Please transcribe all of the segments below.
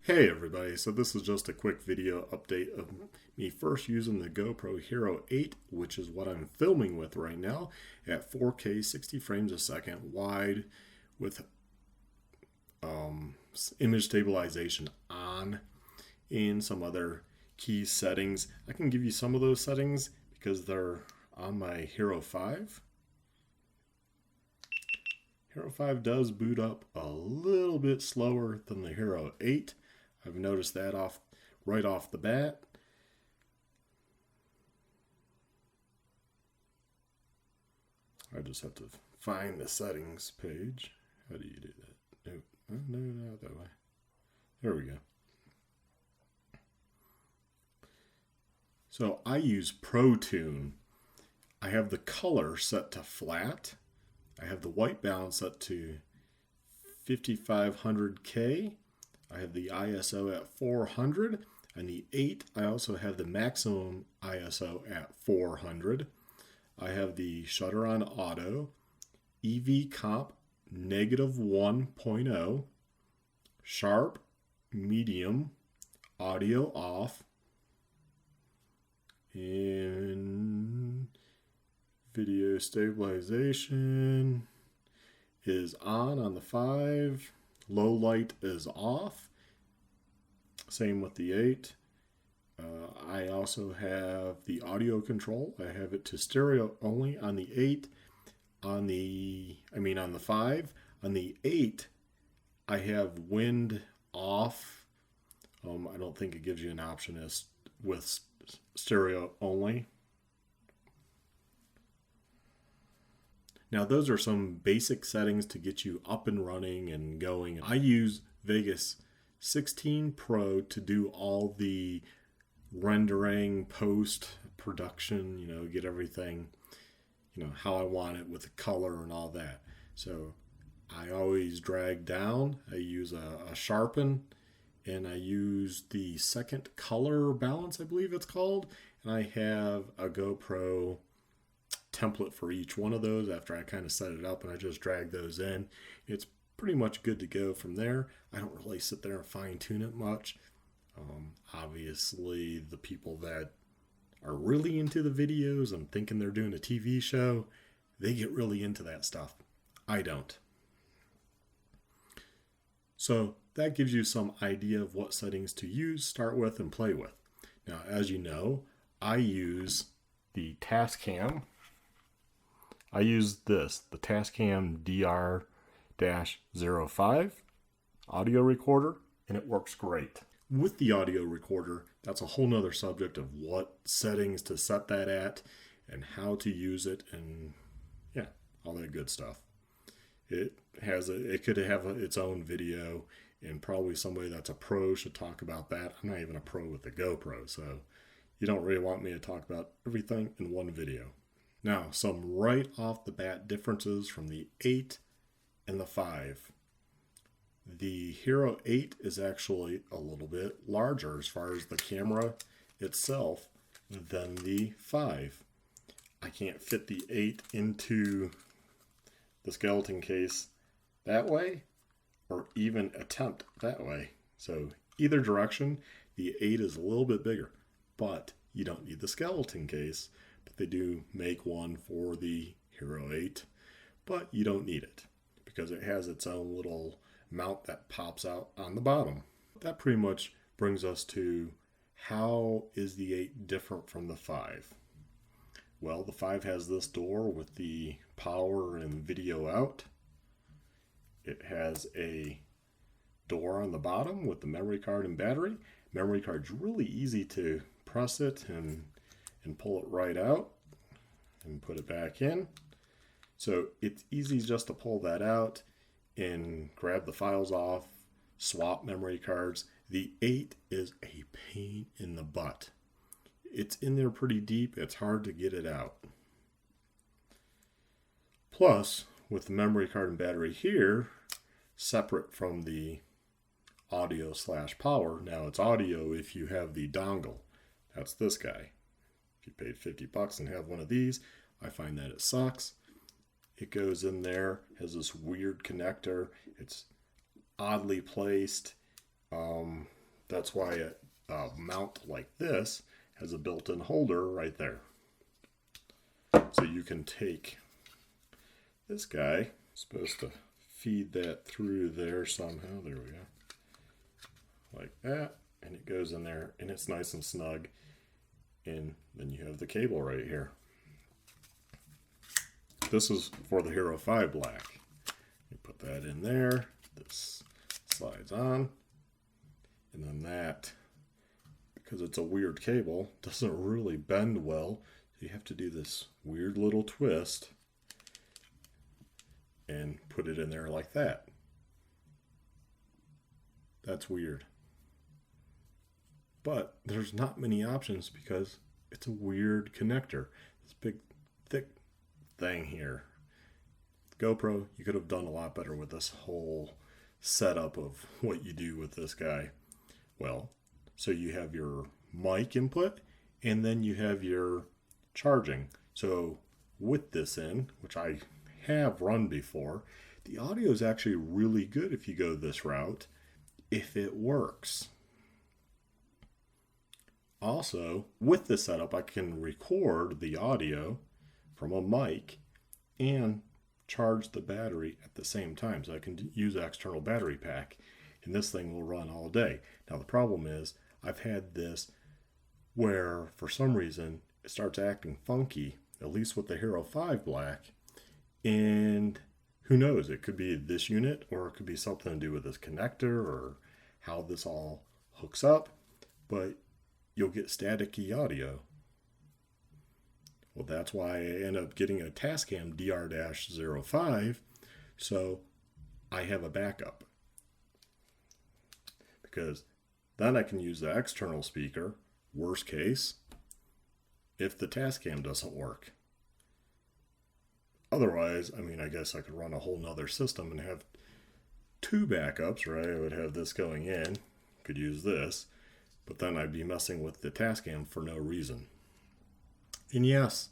Hey everybody, so this is just a quick video update of me first using the GoPro Hero 8, which is what I'm filming with right now at 4K 60 frames a second wide with image stabilization on and some other key settings. I can give you some of those settings because they're on my Hero 5. Hero 5 does boot up a little bit slower than the Hero 8. I've noticed that right off the bat. I just have to find the settings page. How do you do that? No, not that way. There we go. So I use Pro Tune. I have the color set to flat. I have the white balance set to 5500K. I have the ISO at 400, and the 8, I also have the maximum ISO at 400. I have the shutter on auto, EV comp -1.0, sharp, medium, audio off, and video stabilization is on the 5. Low light is off. Same with the 8. I also have the audio control. I have it to stereo only on the 8. On the 5. On the 8, I have wind off. I don't think it gives you an option as with stereo only. Now those are some basic settings to get you up and running and going. I use Vegas 16 Pro to do all the rendering, post-production, get everything, how I want it with the color and all that. So I always drag down. I use a sharpen, and I use the second color balance, I believe it's called. And I have a GoPro template for each one of those after I kind of set it up, and I just drag those in. It's pretty much good to go from there. I don't really sit there and fine tune it much. Obviously the people that are really into the videos and thinking they're doing a TV show, they get really into that stuff. I don't. So that gives you some idea of what settings to use, start with, and play with. Now, as you know, I use the Tascam. I use the Tascam DR-05 audio recorder, and it works great. With the audio recorder, that's a whole nother subject of what settings to set that at and how to use it, and yeah, all that good stuff. It could have its own video, and probably somebody that's a pro should talk about that. I'm not even a pro with the GoPro, so you don't really want me to talk about everything in one video. Now, some right off the bat differences from the 8 and the 5. The Hero 8 is actually a little bit larger as far as the camera itself than the 5. I can't fit the 8 into the skeleton case that way, or even attempt that way. So either direction, the 8 is a little bit bigger, but you don't need the skeleton case. But they do make one for the Hero 8, but you don't need it because it has its own little mount that pops out on the bottom. That pretty much brings us to how is the 8 different from the 5? Well, the 5 has this door with the power and video out. It has a door on the bottom with the memory card and battery. Memory card's really easy to press it and pull it right out and put it back in. So it's easy just to pull that out and grab the files off, swap memory cards. The 8 is a pain in the butt. It's in there pretty deep. It's hard to get it out. Plus, with the memory card and battery here, separate from the audio/power. Now it's audio if you have the dongle. That's this guy. If you paid $50 and have one of these, I find that it sucks. It goes in there, has this weird connector. It's oddly placed. That's why a mount like this has a built-in holder right there. So you can take this guy, supposed to feed that through there somehow. There we go. Like that. And it goes in there and it's nice and snug. And then you have the cable right here. This is for the HERO8 Black. You put that in there. This slides on. And then that, because it's a weird cable, doesn't really bend well. So you have to do this weird little twist and put it in there like that. That's weird. But there's not many options because it's a weird connector. This big, thick thing here. GoPro, you could have done a lot better with this whole setup of what you do with this guy. Well, so you have your mic input and then you have your charging. So with this in, which I have run before, the audio is actually really good if you go this route, if it works. Also, with this setup, I can record the audio from a mic and charge the battery at the same time. So I can use an external battery pack and this thing will run all day. Now the problem is I've had this where for some reason it starts acting funky, at least with the HERO8 Black, and who knows, it could be this unit or it could be something to do with this connector or how this all hooks up, but you'll get staticky audio. Well, that's why I end up getting a Tascam DR-05, so I have a backup. Because then I can use the external speaker, worst case, if the Tascam doesn't work. Otherwise, I mean, I guess I could run a whole nother system and have two backups, right? I would have this going in, could use this, but then I'd be messing with the Tascam for no reason. And yes,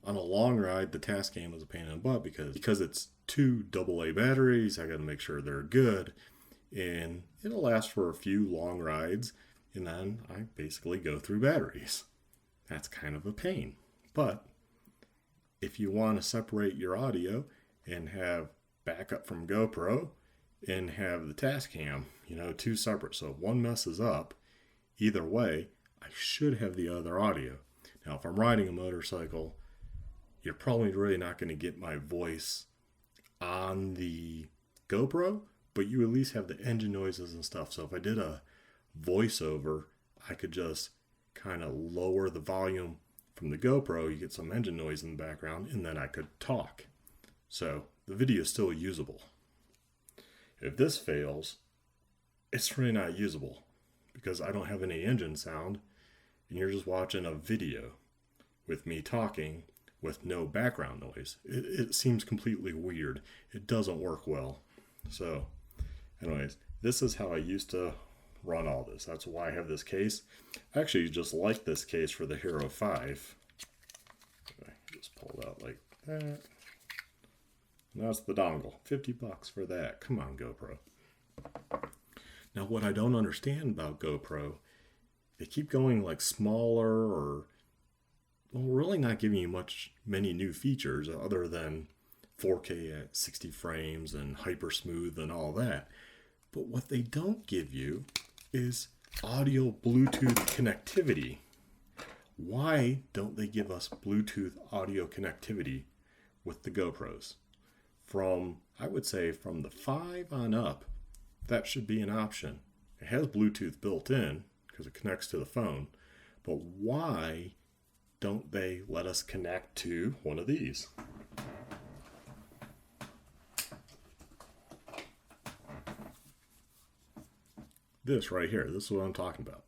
on a long ride, the Tascam is a pain in the butt because it's two AA batteries. I got to make sure they're good, and it'll last for a few long rides, and then I basically go through batteries. That's kind of a pain. But if you want to separate your audio and have backup from GoPro and have the Tascam, two separate, so if one messes up, either way, I should have the other audio. Now, if I'm riding a motorcycle, you're probably really not going to get my voice on the GoPro, but you at least have the engine noises and stuff. So if I did a voiceover, I could just kind of lower the volume from the GoPro, you get some engine noise in the background, and then I could talk. So the video is still usable. If this fails, it's really not usable because I don't have any engine sound, and you're just watching a video with me talking with no background noise. It seems completely weird. It doesn't work well. So anyways, this is how I used to run all this. That's why I have this case. I actually just like this case for the HERO8. Just pull it out like that. And that's the dongle. $50 for that. Come on, GoPro. Now, what I don't understand about GoPro, they keep going like smaller or really not giving you many new features other than 4K at 60 frames and hyper smooth and all that. But what they don't give you is audio Bluetooth connectivity. Why don't they give us Bluetooth audio connectivity with the GoPros? I would say from the 5 on up, that should be an option. It has Bluetooth built in because it connects to the phone, but why don't they let us connect to one of these? This right here, this is what I'm talking about.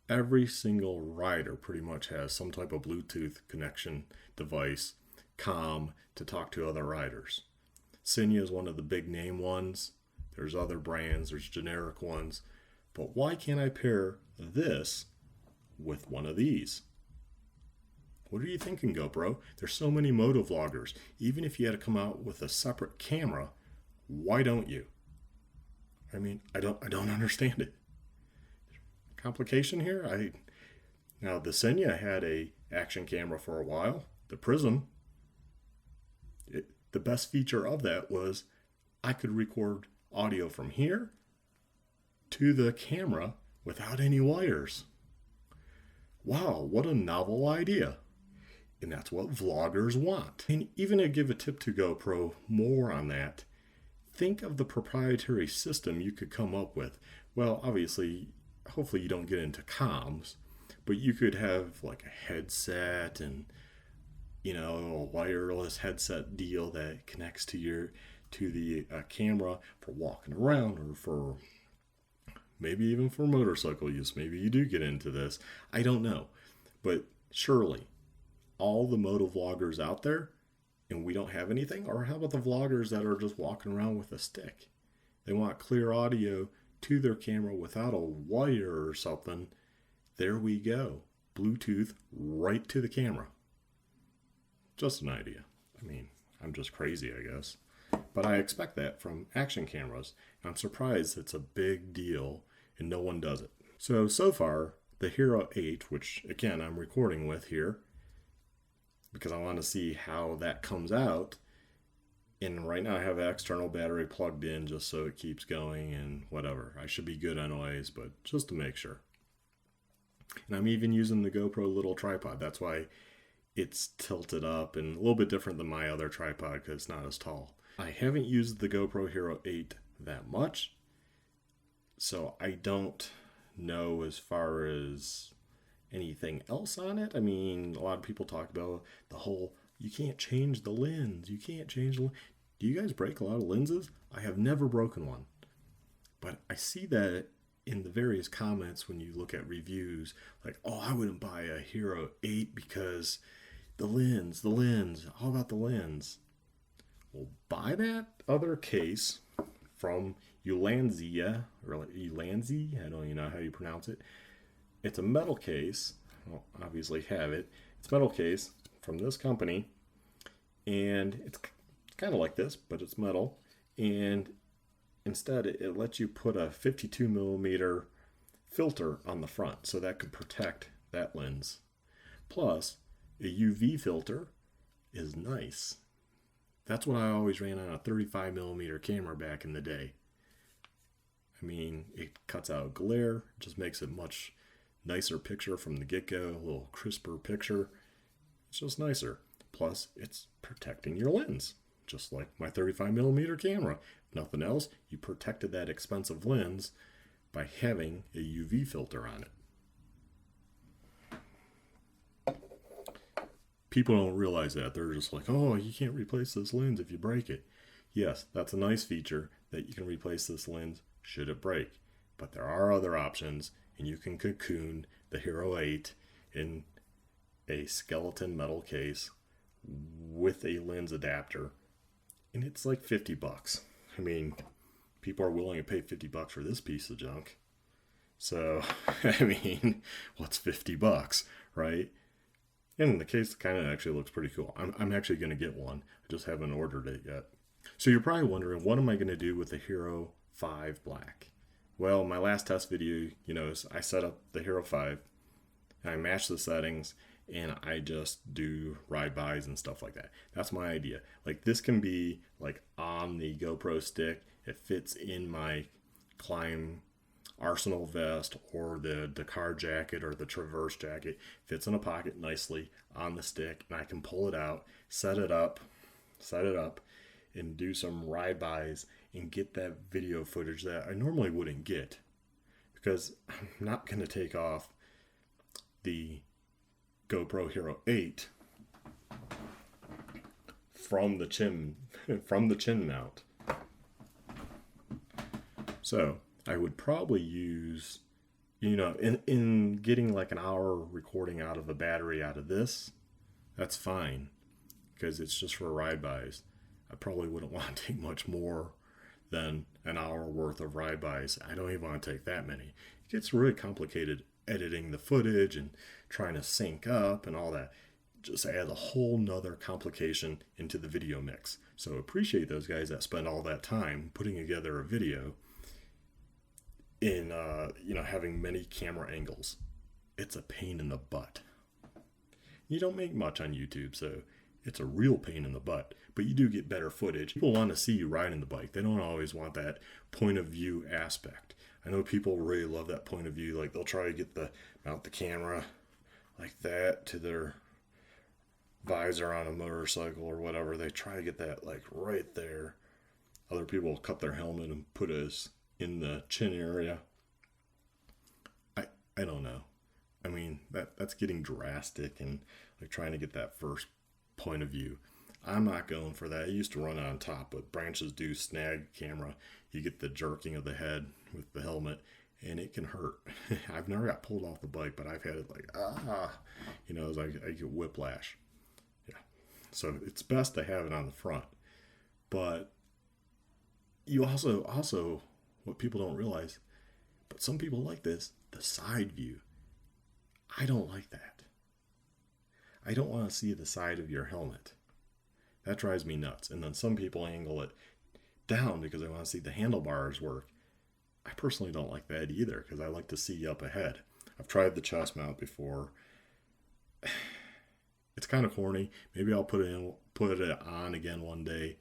Every single rider pretty much has some type of Bluetooth connection device, comm, to talk to other riders. Cinia is one of the big name ones. There's other brands, there's generic ones. But why can't I pair this with one of these? What are you thinking, GoPro? There's so many motovloggers. Even if you had to come out with a separate camera, why don't you? I mean, I don't understand it. There's complication here. Now the Senya had a action camera for a while. The Prism, the best feature of that was I could record audio from here to the camera without any wires. Wow, what a novel idea. And that's what vloggers want. And even to give a tip to GoPro more on that, think of the proprietary system you could come up with. Well, obviously, hopefully you don't get into comms, but you could have like a headset and, you know, a wireless headset deal that connects to the camera for walking around, or for maybe even for motorcycle use. Maybe you do get into this. I don't know. But surely all the moto vloggers out there, and we don't have anything? Or how about the vloggers that are just walking around with a stick? They want clear audio to their camera without a wire or something. There we go. Bluetooth right to the camera. Just an idea. I mean, I'm just crazy, I guess. But I expect that from action cameras. I'm surprised it's a big deal and no one does it. So far, the HERO8, which again I'm recording with here, because I want to see how that comes out. And right now I have an external battery plugged in just so it keeps going and whatever. I should be good anyways, but just to make sure. And I'm even using the GoPro little tripod. That's why it's tilted up and a little bit different than my other tripod because it's not as tall. I haven't used the GoPro HERO8 that much, so I don't know as far as anything else on it. I mean, a lot of people talk about the whole, you can't change the lens. You can't change the lens. Do you guys break a lot of lenses? I have never broken one. But I see that in the various comments when you look at reviews, like, oh, I wouldn't buy a HERO8 because the lens, how about the lens? Well, buy that other case from Ulanzi, or Ulanzi, I don't even know how you pronounce it. It's a metal case. Well, obviously have it. It's a metal case from this company, and it's kind of like this, but it's metal. And instead, it lets you put a 52 millimeter filter on the front, so that could protect that lens. Plus, a UV filter is nice. That's what I always ran on a 35 millimeter camera back in the day. I mean, it cuts out glare, just makes it much nicer picture from the get-go, a little crisper picture. It's just nicer. Plus, it's protecting your lens, just like my 35 millimeter camera. If nothing else, you protected that expensive lens by having a UV filter on it. People don't realize that. They're just like, oh, you can't replace this lens if you break it. Yes, that's a nice feature that you can replace this lens should it break. But there are other options, and you can cocoon the HERO8 in a skeleton metal case with a lens adapter, and it's like $50. I mean, people are willing to pay $50 for this piece of junk. So, I mean, what's $50, right? And the case kind of actually looks pretty cool. I'm actually going to get one. I just haven't ordered it yet. So you're probably wondering, what am I going to do with the HERO5 Black? Well, my last test video, you know, I set up the HERO5, and I match the settings, and I just do ride-bys and stuff like that. That's my idea. Like, this can be like on the GoPro stick. It fits in my KLIM Arsenal vest or the Dakar jacket or the Traverse jacket. Fits in a pocket nicely on the stick, and I can pull it out, set it up, and do some ride-bys and get that video footage that I normally wouldn't get, because I'm not going to take off the GoPro HERO8 from the chin mount. So I would probably use, you know, in getting like an hour recording out of the battery out of this, that's fine, because it's just for ride-bys. I probably wouldn't want to take much more than an hour worth of ride-bys. I don't even want to take that many. It gets really complicated editing the footage and trying to sync up and all that. Just adds a whole nother complication into the video mix. So appreciate those guys that spend all that time putting together a video. in having many camera angles. It's a pain in the butt. You don't make much on YouTube, so it's a real pain in the butt, but you do get better footage. People want to see you riding the bike. They don't always want that point of view aspect. I know people really love that point of view. Like they'll try to mount the camera like that to their visor on a motorcycle or whatever. They try to get that like right there. Other people will cut their helmet and put us in the chin area. I don't know. I mean, that's getting drastic and like trying to get that first point of view. I'm not going for that. I used to run on top, but branches do snag camera. You get the jerking of the head with the helmet, and it can hurt. I've never got pulled off the bike, but I've had it like, it's like I get whiplash. Yeah. So it's best to have it on the front. But you also, what people don't realize, but some people like this, the side view. I don't like that. I don't want to see the side of your helmet. That drives me nuts. And then some people angle it down because they want to see the handlebars work. I personally don't like that either because I like to see up ahead. I've tried the chest mount before. It's kind of corny. Maybe I'll put it on again one day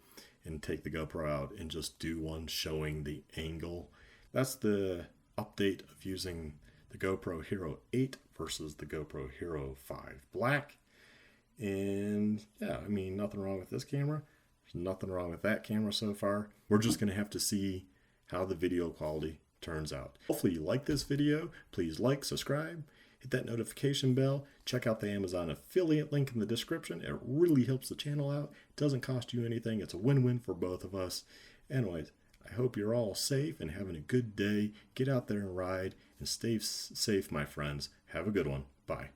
and take the GoPro out and just do one showing the angle. That's the update of using the GoPro HERO8 versus the GoPro HERO5 Black. And yeah, I mean, nothing wrong with this camera. There's nothing wrong with that camera so far. We're just going to have to see how the video quality turns out. Hopefully you like this video. Please like, subscribe, hit that notification bell. Check out the Amazon affiliate link in the description. It really helps the channel out. It doesn't cost you anything. It's a win-win for both of us. Anyways, I hope you're all safe and having a good day. Get out there and ride and stay safe, my friends. Have a good one. Bye.